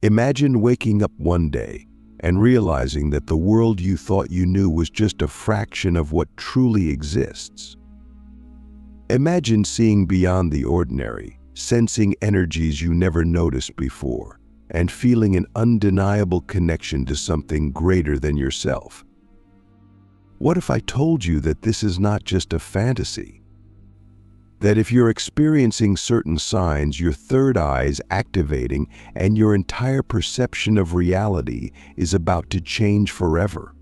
Imagine waking up one day and realizing that the world you thought you knew was just a fraction of what truly exists. Imagine seeing beyond the ordinary, sensing energies you never noticed before, and feeling an undeniable connection to something greater than yourself. What if I told you that this is not just a fantasy? That if you're experiencing certain signs, your third eye is activating and your entire perception of reality is about to change forever.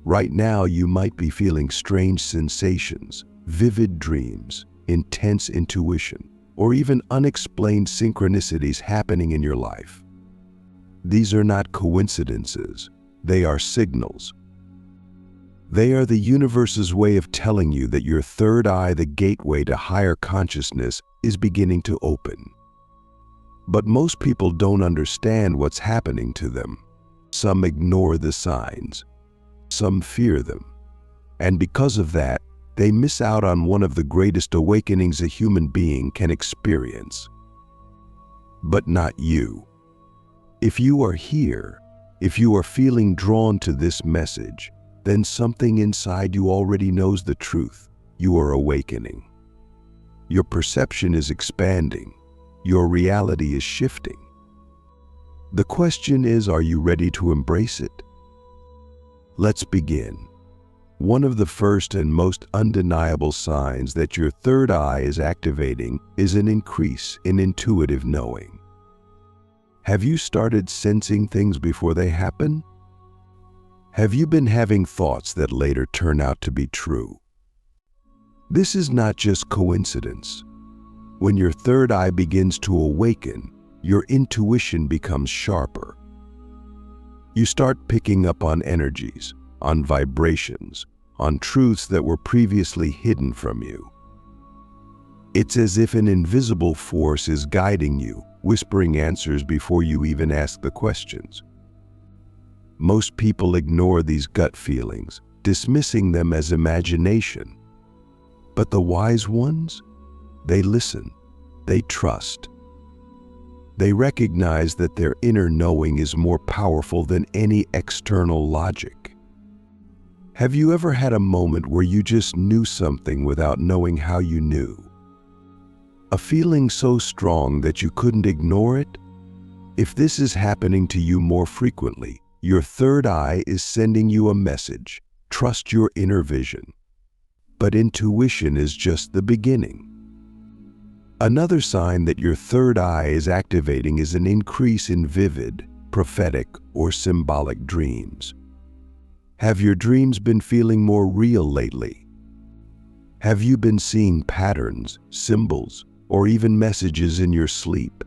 Right now, you might be feeling strange sensations, vivid dreams, intense intuition, or even unexplained synchronicities happening in your life. These are not coincidences, they are signals. They are the universe's way of telling you that your third eye, the gateway to higher consciousness, is beginning to open. But most people don't understand what's happening to them. Some ignore the signs. Some fear them. And because of that, they miss out on one of the greatest awakenings a human being can experience. But not you. If you are here, if you are feeling drawn to this message, then something inside you already knows the truth. You are awakening. Your perception is expanding. Your reality is shifting. The question is, are you ready to embrace it? Let's begin. One of the first and most undeniable signs that your third eye is activating is an increase in intuitive knowing. Have you started sensing things before they happen? Have you been having thoughts that later turn out to be true? This is not just coincidence. When your third eye begins to awaken, your intuition becomes sharper. You start picking up on energies, on vibrations, on truths that were previously hidden from you. It's as if an invisible force is guiding you, whispering answers before you even ask the questions. Most people ignore these gut feelings, dismissing them as imagination. But the wise ones, they listen, they trust. They recognize that their inner knowing is more powerful than any external logic. Have you ever had a moment where you just knew something without knowing how you knew? A feeling so strong that you couldn't ignore it? If this is happening to you more frequently, your third eye is sending you a message. Trust your inner vision. But intuition is just the beginning. Another sign that your third eye is activating is an increase in vivid, prophetic, or symbolic dreams. Have your dreams been feeling more real lately? Have you been seeing patterns, symbols, or even messages in your sleep?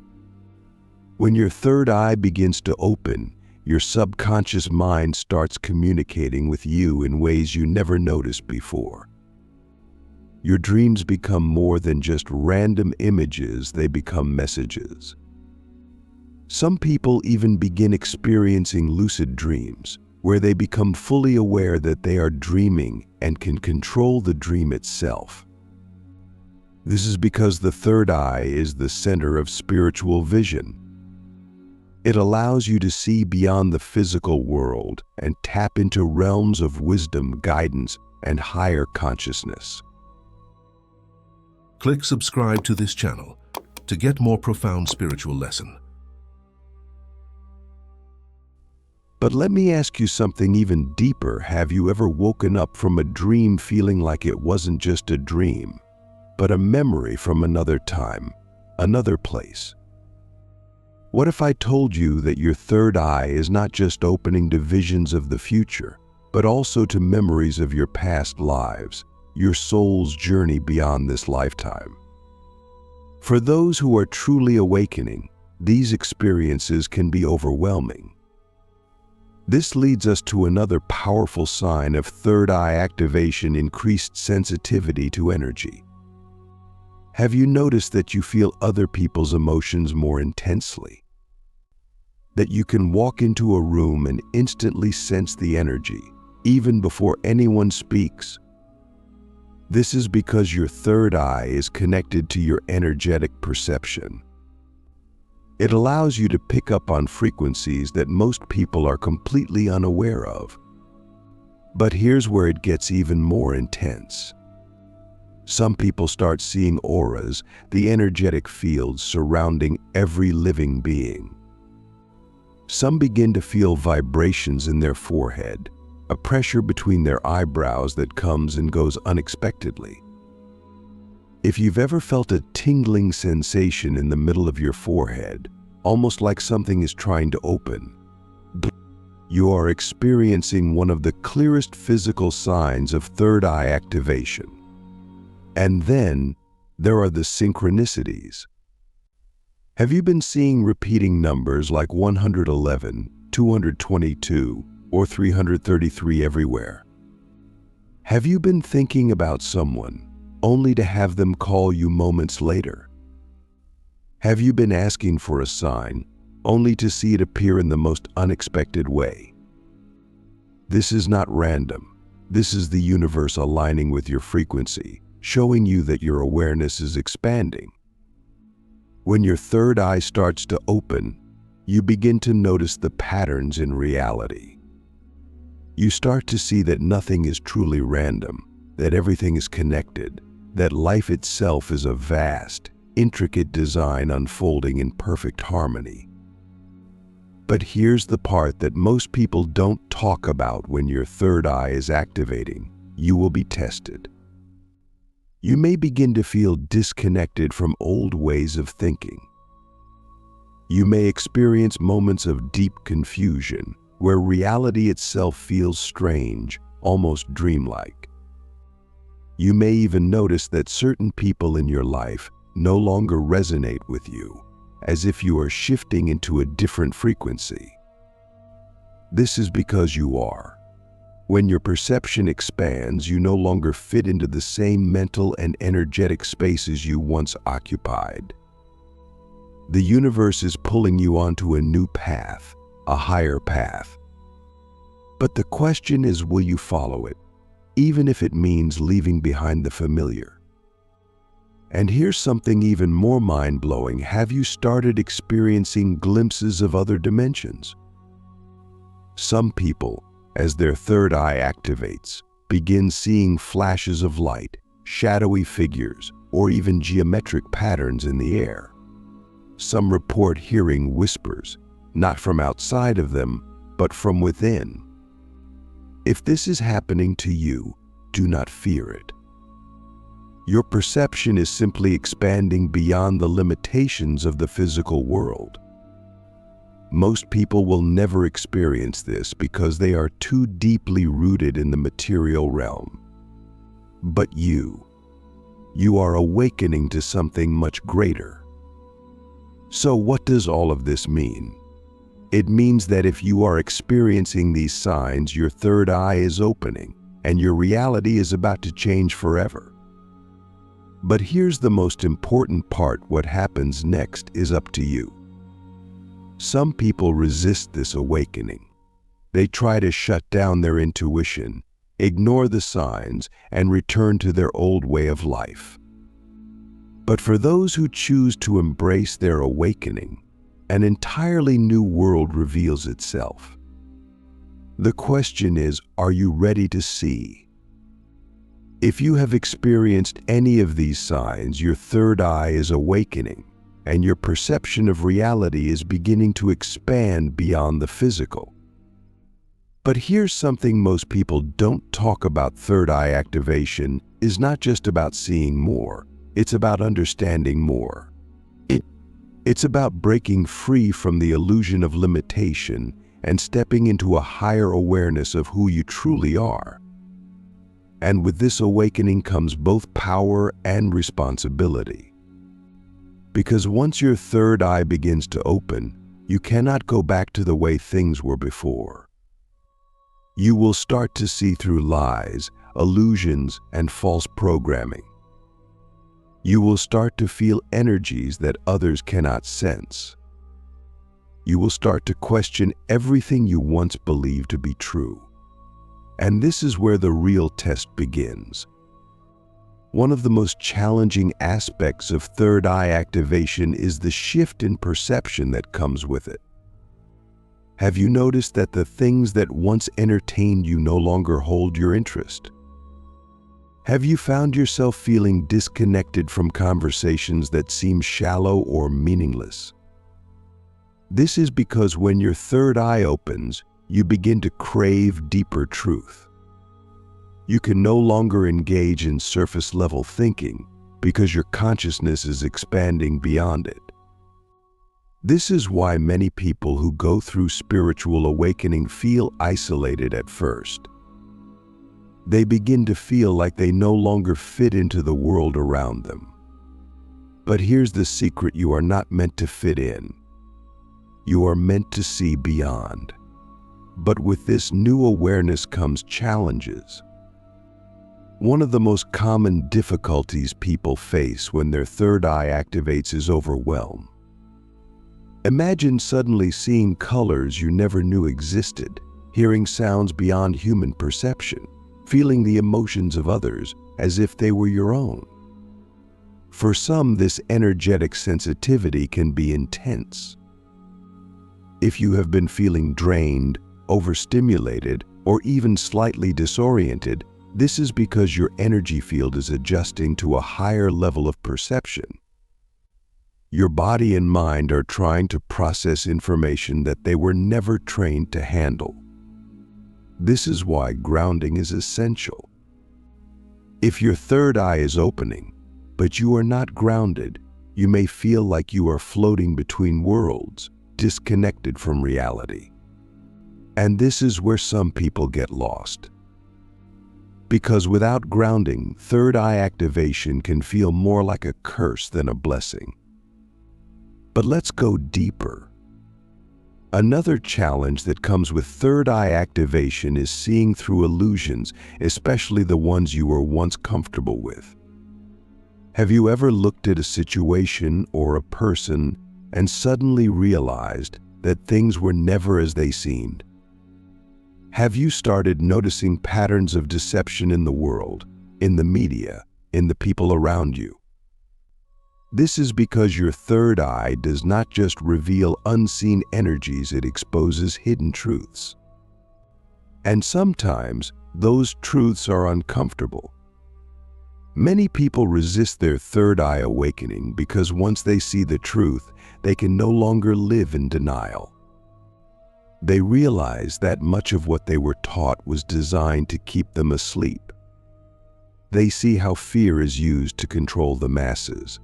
When your third eye begins to open, your subconscious mind starts communicating with you in ways you never noticed before. Your dreams become more than just random images, they become messages. Some people even begin experiencing lucid dreams, where they become fully aware that they are dreaming and can control the dream itself. This is because the third eye is the center of spiritual vision. It allows you to see beyond the physical world and tap into realms of wisdom, guidance, and higher consciousness. Click subscribe to this channel to get more profound spiritual lesson. But let me ask you something even deeper. Have you ever woken up from a dream feeling like it wasn't just a dream, but a memory from another time, another place? What if I told you that your third eye is not just opening to visions of the future, but also to memories of your past lives, your soul's journey beyond this lifetime? For those who are truly awakening, these experiences can be overwhelming. This leads us to another powerful sign of third eye activation: increased sensitivity to energy. Have you noticed that you feel other people's emotions more intensely? That you can walk into a room and instantly sense the energy, even before anyone speaks? This is because your third eye is connected to your energetic perception. It allows you to pick up on frequencies that most people are completely unaware of. But here's where it gets even more intense. Some people start seeing auras, the energetic fields surrounding every living being. Some begin to feel vibrations in their forehead, a pressure between their eyebrows that comes and goes unexpectedly. If you've ever felt a tingling sensation in the middle of your forehead, almost like something is trying to open, you are experiencing one of the clearest physical signs of third eye activation. And then there are the synchronicities. Have you been seeing repeating numbers like 111, 222, or 333 everywhere? Have you been thinking about someone only to have them call you moments later? Have you been asking for a sign only to see it appear in the most unexpected way? This is not random. This is the universe aligning with your frequency, showing you that your awareness is expanding. When your third eye starts to open, you begin to notice the patterns in reality. You start to see that nothing is truly random, that everything is connected, that life itself is a vast, intricate design unfolding in perfect harmony. But here's the part that most people don't talk about. When your third eye is activating, you will be tested. You may begin to feel disconnected from old ways of thinking. You may experience moments of deep confusion, where reality itself feels strange, almost dreamlike. You may even notice that certain people in your life no longer resonate with you, as if you are shifting into a different frequency. This is because you are. When your perception expands, you no longer fit into the same mental and energetic spaces you once occupied. The universe is pulling you onto a new path, a higher path. But the question is, will you follow it, even if it means leaving behind the familiar? And here's something even more mind-blowing. Have you started experiencing glimpses of other dimensions? Some people, as their third eye activates, begin seeing flashes of light, shadowy figures, or even geometric patterns in the air. Some report hearing whispers, not from outside of them, but from within. If this is happening to you, do not fear it. Your perception is simply expanding beyond the limitations of the physical world. Most people will never experience this because they are too deeply rooted in the material realm. But you are awakening to something much greater. So what does all of this mean? It means that if you are experiencing these signs, your third eye is opening, and your reality is about to change forever. But here's the most important part: what happens next is up to you. Some people resist this awakening. They try to shut down their intuition, ignore the signs, and return to their old way of life. But for those who choose to embrace their awakening, an entirely new world reveals itself. The question is, are you ready to see? If you have experienced any of these signs, your third eye is awakening, and your perception of reality is beginning to expand beyond the physical. But here's something most people don't talk about. Third eye activation is not just about seeing more, it's about understanding more. It's about breaking free from the illusion of limitation and stepping into a higher awareness of who you truly are. And with this awakening comes both power and responsibility. Because once your third eye begins to open, you cannot go back to the way things were before. You will start to see through lies, illusions, and false programming. You will start to feel energies that others cannot sense. You will start to question everything you once believed to be true. And this is where the real test begins. One of the most challenging aspects of third eye activation is the shift in perception that comes with it. Have you noticed that the things that once entertained you no longer hold your interest? Have you found yourself feeling disconnected from conversations that seem shallow or meaningless? This is because when your third eye opens, you begin to crave deeper truth. You can no longer engage in surface-level thinking because your consciousness is expanding beyond it. This is why many people who go through spiritual awakening feel isolated at first. They begin to feel like they no longer fit into the world around them. But here's the secret: you are not meant to fit in. You are meant to see beyond. But with this new awareness comes challenges. One of the most common difficulties people face when their third eye activates is overwhelm. Imagine suddenly seeing colors you never knew existed, hearing sounds beyond human perception, feeling the emotions of others as if they were your own. For some, this energetic sensitivity can be intense. If you have been feeling drained, overstimulated, or even slightly disoriented, this is because your energy field is adjusting to a higher level of perception. Your body and mind are trying to process information that they were never trained to handle. This is why grounding is essential. If your third eye is opening, but you are not grounded, you may feel like you are floating between worlds, disconnected from reality. And this is where some people get lost. Because without grounding, third eye activation can feel more like a curse than a blessing. But let's go deeper. Another challenge that comes with third eye activation is seeing through illusions, especially the ones you were once comfortable with. Have you ever looked at a situation or a person and suddenly realized that things were never as they seemed? Have you started noticing patterns of deception in the world, in the media, in the people around you? This is because your third eye does not just reveal unseen energies, it exposes hidden truths. And sometimes those truths are uncomfortable. Many people resist their third eye awakening because once they see the truth, they can no longer live in denial. They realize that much of what they were taught was designed to keep them asleep. They see how fear is used to control the masses.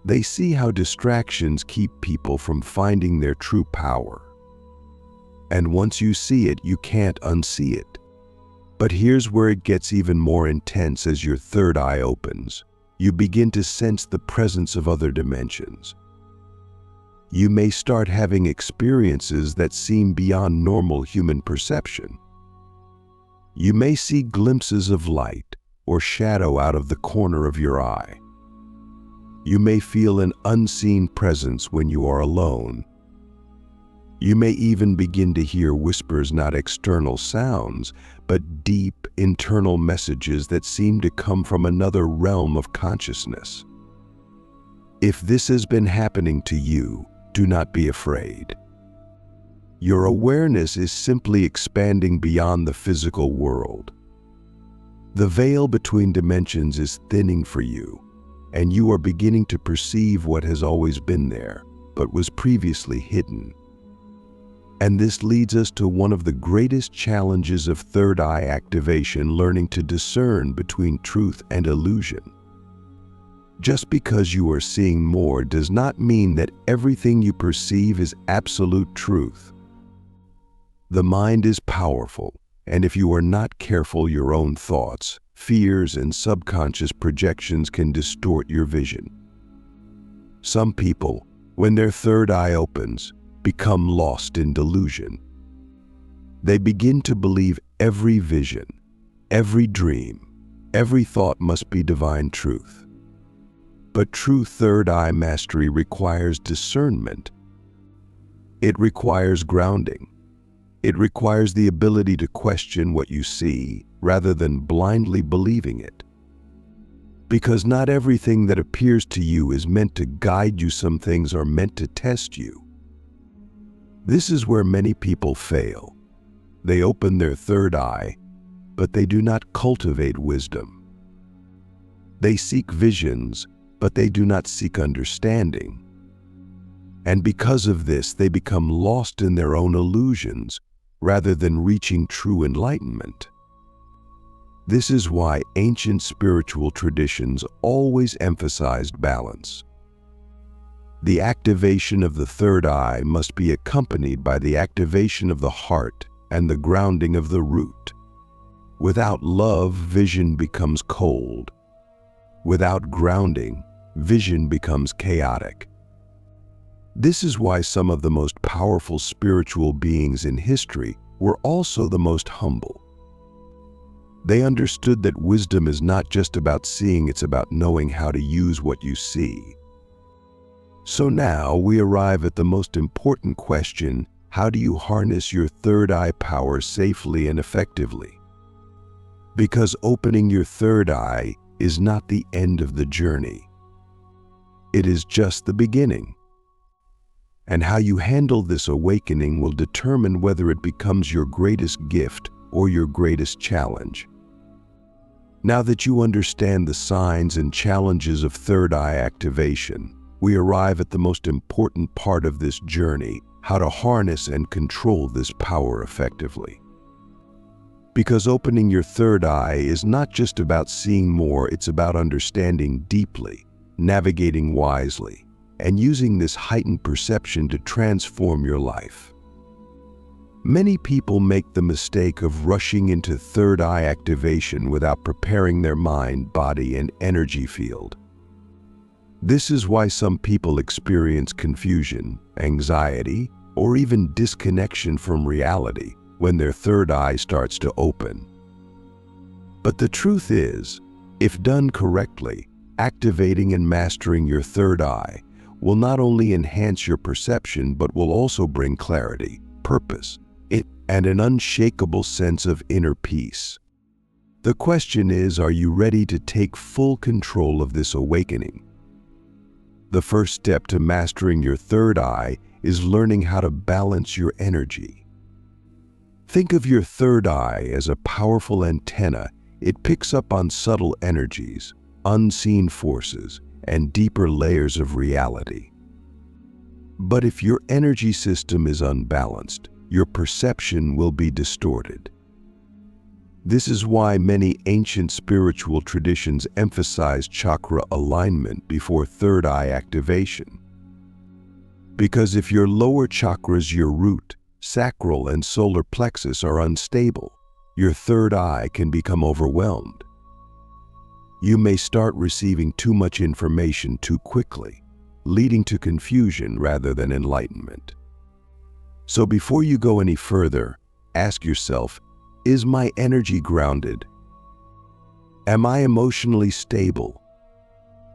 They see how distractions keep people from finding their true power. And once you see it, you can't unsee it. But here's where it gets even more intense. As your third eye opens, you begin to sense the presence of other dimensions. You may start having experiences that seem beyond normal human perception. You may see glimpses of light or shadow out of the corner of your eye. You may feel an unseen presence when you are alone. You may even begin to hear whispers, not external sounds, but deep internal messages that seem to come from another realm of consciousness. If this has been happening to you, do not be afraid. Your awareness is simply expanding beyond the physical world. The veil between dimensions is thinning for you, and you are beginning to perceive what has always been there, but was previously hidden. And this leads us to one of the greatest challenges of third eye activation: learning to discern between truth and illusion. Just because you are seeing more does not mean that everything you perceive is absolute truth. The mind is powerful, and if you are not careful, your own thoughts, fears, and subconscious projections can distort your vision. Some people, when their third eye opens, become lost in delusion. They begin to believe every vision, every dream, every thought must be divine truth. But true third eye mastery requires discernment. It requires grounding. It requires the ability to question what you see rather than blindly believing it. Because not everything that appears to you is meant to guide you. Some things are meant to test you. This is where many people fail. They open their third eye, but they do not cultivate wisdom. They seek visions, but they do not seek understanding. And because of this, they become lost in their own illusions rather than reaching true enlightenment. This is why ancient spiritual traditions always emphasized balance. The activation of the third eye must be accompanied by the activation of the heart and the grounding of the root. Without love, vision becomes cold. Without grounding, vision becomes chaotic. This is why some of the most powerful spiritual beings in history were also the most humble. They understood that wisdom is not just about seeing, it's about knowing how to use what you see. So now we arrive at the most important question: how do you harness your third eye power safely and effectively? Because opening your third eye is not the end of the journey. It is just the beginning. And how you handle this awakening will determine whether it becomes your greatest gift or your greatest challenge. Now that you understand the signs and challenges of third eye activation, we arrive at the most important part of this journey: how to harness and control this power effectively. Because opening your third eye is not just about seeing more, it's about understanding deeply, navigating wisely, and using this heightened perception to transform your life. Many people make the mistake of rushing into third eye activation without preparing their mind, body, and energy field. This is why some people experience confusion, anxiety, or even disconnection from reality when their third eye starts to open. But the truth is, if done correctly, activating and mastering your third eye will not only enhance your perception but will also bring clarity, purpose, and an unshakable sense of inner peace. The question is, are you ready to take full control of this awakening? The first step to mastering your third eye is learning how to balance your energy. Think of your third eye as a powerful antenna. It picks up on subtle energies, unseen forces, and deeper layers of reality. But if your energy system is unbalanced, your perception will be distorted. This is why many ancient spiritual traditions emphasize chakra alignment before third eye activation. Because if your lower chakras, your root, sacral, and solar plexus, are unstable, your third eye can become overwhelmed. You may start receiving too much information too quickly, leading to confusion rather than enlightenment. So before you go any further, ask yourself, is my energy grounded? Am I emotionally stable?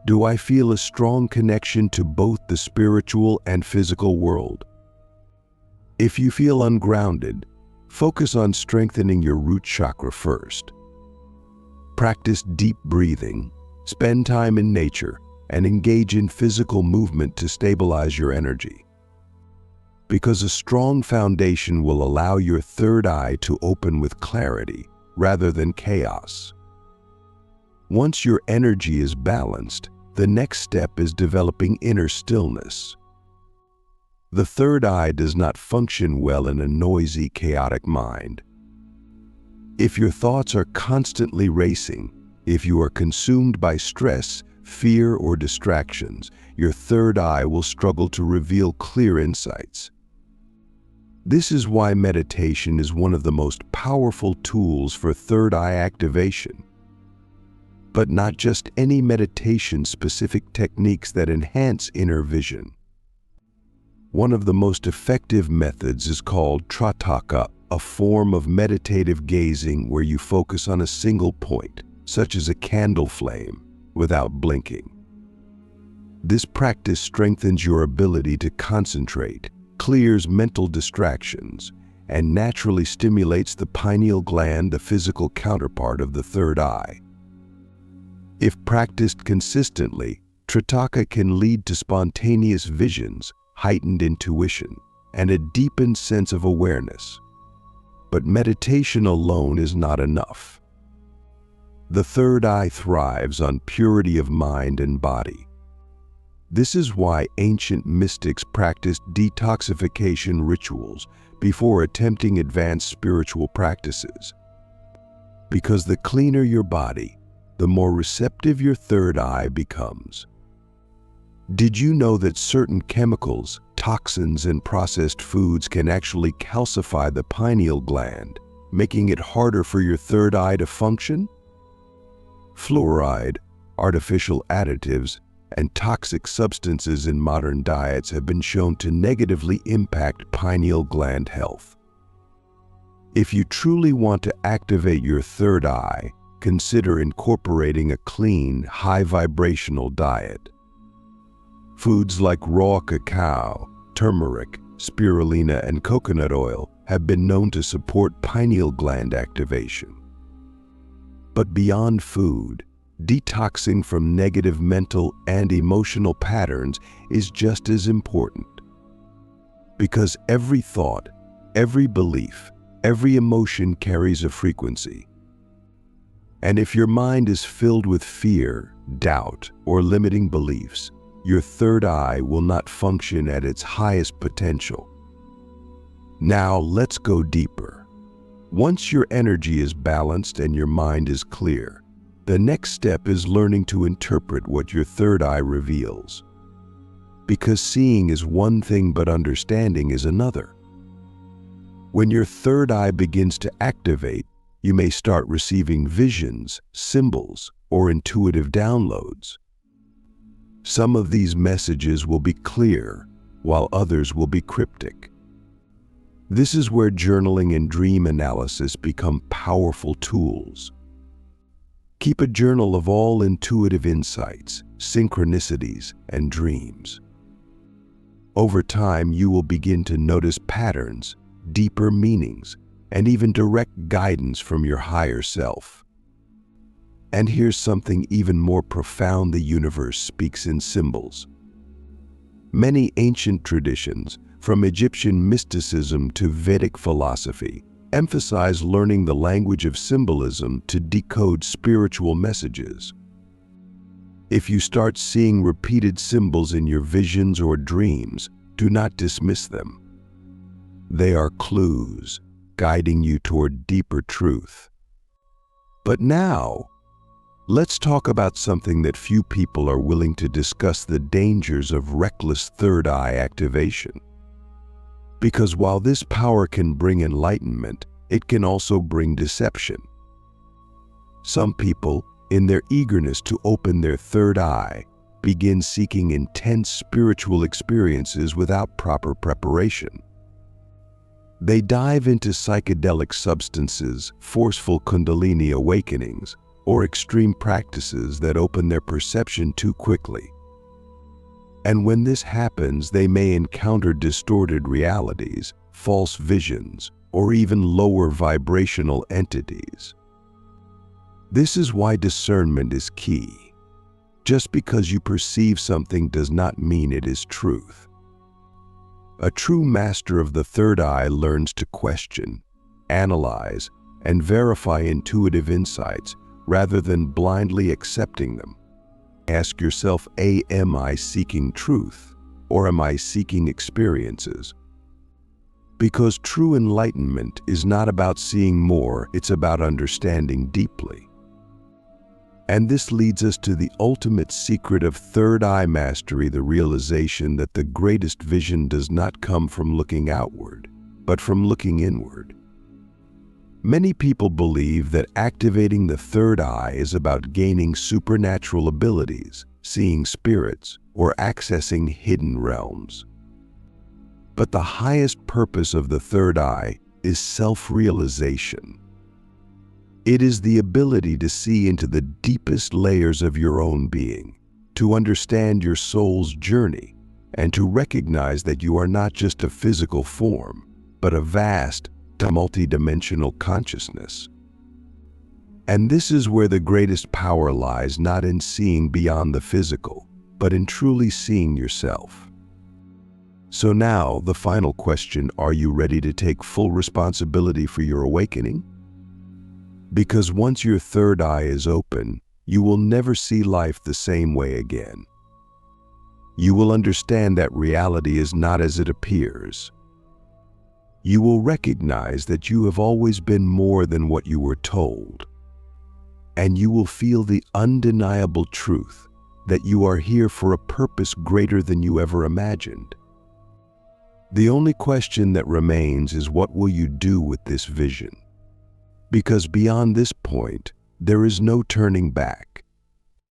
Do I feel a strong connection to both the spiritual and physical world? If you feel ungrounded, focus on strengthening your root chakra first. Practice deep breathing, spend time in nature, and engage in physical movement to stabilize your energy. Because a strong foundation will allow your third eye to open with clarity rather than chaos. Once your energy is balanced, the next step is developing inner stillness. The third eye does not function well in a noisy, chaotic mind. If your thoughts are constantly racing, if you are consumed by stress, fear, or distractions, your third eye will struggle to reveal clear insights. This is why meditation is one of the most powerful tools for third eye activation. But not just any meditation, specific techniques that enhance inner vision. One of the most effective methods is called trataka, a form of meditative gazing where you focus on a single point, such as a candle flame, without blinking. This practice strengthens your ability to concentrate, clears mental distractions, and naturally stimulates the pineal gland, the physical counterpart of the third eye. If practiced consistently, Tritaka can lead to spontaneous visions, heightened intuition, and a deepened sense of awareness. But meditation alone is not enough. The third eye thrives on purity of mind and body. This is why ancient mystics practiced detoxification rituals before attempting advanced spiritual practices. Because the cleaner your body, the more receptive your third eye becomes. Did you know that certain chemicals, toxins, and processed foods can actually calcify the pineal gland, making it harder for your third eye to function? Fluoride, artificial additives, and toxic substances in modern diets have been shown to negatively impact pineal gland health. If you truly want to activate your third eye, consider incorporating a clean, high-vibrational diet. Foods like raw cacao, turmeric, spirulina, and coconut oil have been known to support pineal gland activation. But beyond food, detoxing from negative mental and emotional patterns is just as important. Because every thought, every belief, every emotion carries a frequency. And if your mind is filled with fear, doubt, or limiting beliefs, your third eye will not function at its highest potential. Now let's go deeper. Once your energy is balanced and your mind is clear, the next step is learning to interpret what your third eye reveals. Because seeing is one thing, but understanding is another. When your third eye begins to activate, you may start receiving visions, symbols, or intuitive downloads. Some of these messages will be clear, while others will be cryptic. This is where journaling and dream analysis become powerful tools. Keep a journal of all intuitive insights, synchronicities, and dreams. Over time, you will begin to notice patterns, deeper meanings, and even direct guidance from your higher self. And here's something even more profound: the universe speaks in symbols. Many ancient traditions, from Egyptian mysticism to Vedic philosophy, emphasize learning the language of symbolism to decode spiritual messages. If you start seeing repeated symbols in your visions or dreams, do not dismiss them. They are clues, guiding you toward deeper truth. But now, let's talk about something that few people are willing to discuss: the dangers of reckless third eye activation. Because while this power can bring enlightenment, it can also bring deception. Some people, in their eagerness to open their third eye, begin seeking intense spiritual experiences without proper preparation. They dive into psychedelic substances, forceful Kundalini awakenings, or extreme practices that open their perception too quickly. And when this happens, they may encounter distorted realities, false visions, or even lower vibrational entities. This is why discernment is key. Just because you perceive something does not mean it is truth. A true master of the third eye learns to question, analyze, and verify intuitive insights rather than blindly accepting them. Ask yourself, am I seeking truth, or am I seeking experiences? Because true enlightenment is not about seeing more, it's about understanding deeply. And this leads us to the ultimate secret of third eye mastery: the realization that the greatest vision does not come from looking outward, but from looking inward. Many people believe that activating the third eye is about gaining supernatural abilities, seeing spirits, or accessing hidden realms. But the highest purpose of the third eye is self-realization. It is the ability to see into the deepest layers of your own being, to understand your soul's journey, and to recognize that you are not just a physical form, but a vast, multidimensional consciousness. And this is where the greatest power lies, not in seeing beyond the physical, but in truly seeing yourself. So now, the final question, are you ready to take full responsibility for your awakening? Because once your third eye is open, you will never see life the same way again. You will understand that reality is not as it appears. You will recognize that you have always been more than what you were told. And you will feel the undeniable truth that you are here for a purpose greater than you ever imagined. The only question that remains is, what will you do with this vision? Because beyond this point, there is no turning back.